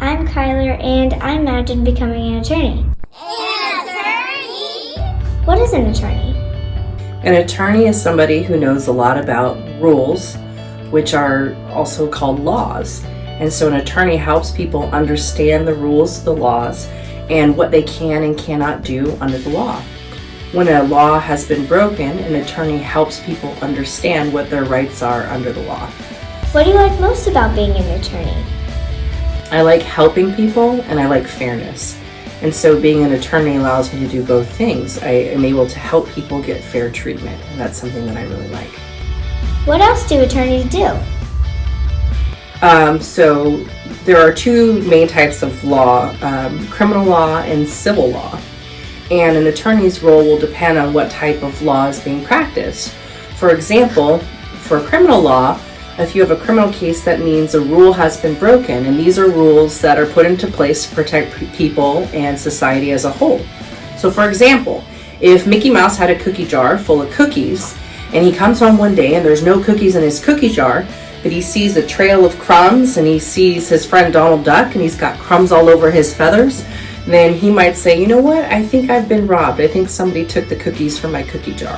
I'm Kyler, and I imagined becoming an attorney. An attorney? What is an attorney? An attorney is somebody who knows a lot about rules, which are also called laws. And so an attorney helps people understand the rules, the laws, and what they can and cannot do under the law. When a law has been broken, an attorney helps people understand what their rights are under the law. What do you like most about being an attorney? I like helping people and I like fairness. And so being an attorney allows me to do both things. I am able to help people get fair treatment, and that's something that I really like. What else do attorneys do? So there are two main types of law, criminal law and civil law. And an attorney's role will depend on what type of law is being practiced. For example, for criminal law, if you have a criminal case, that means a rule has been broken, and these are rules that are put into place to protect people and society as a whole. So for example, if Mickey Mouse had a cookie jar full of cookies, and he comes home one day and there's no cookies in his cookie jar, but he sees a trail of crumbs and he sees his friend Donald Duck and he's got crumbs all over his feathers, then he might say, you know what, I think I've been robbed. I think somebody took the cookies from my cookie jar.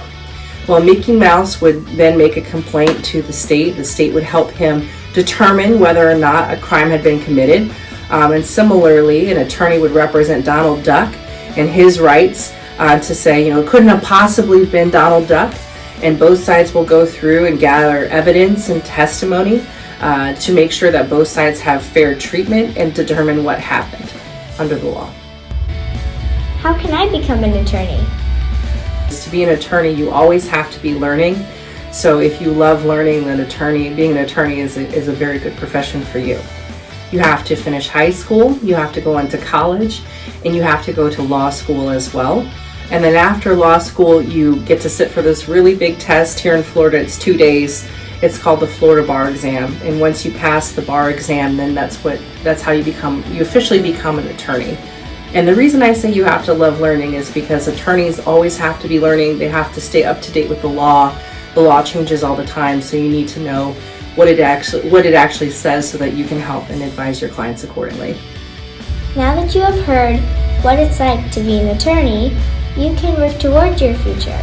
Well, Mickey Mouse would then make a complaint to the state. The state would help him determine whether or not a crime had been committed. And similarly, an attorney would represent Donald Duck and his rights to say, you know, it couldn't have possibly been Donald Duck. And both sides will go through and gather evidence and testimony to make sure that both sides have fair treatment and determine what happened under the law. How can I become an attorney? To be an attorney, you always have to be learning. So if you love learning, then being an attorney is a very good profession for you. You have to finish high school, you have to go into college, and you have to go to law school as well. And then after law school, you get to sit for this really big test here in Florida. It's 2 days. It's called the Florida Bar Exam. And once you pass the bar exam, then that's how you officially become an attorney. And the reason I say you have to love learning is because attorneys always have to be learning. They have to stay up to date with the law. The law changes all the time, so you need to know what it actually says so that you can help and advise your clients accordingly. Now that you have heard what it's like to be an attorney, you can work towards your future.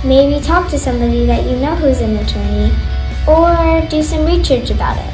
Maybe talk to somebody that you know who's an attorney, or do some research about it.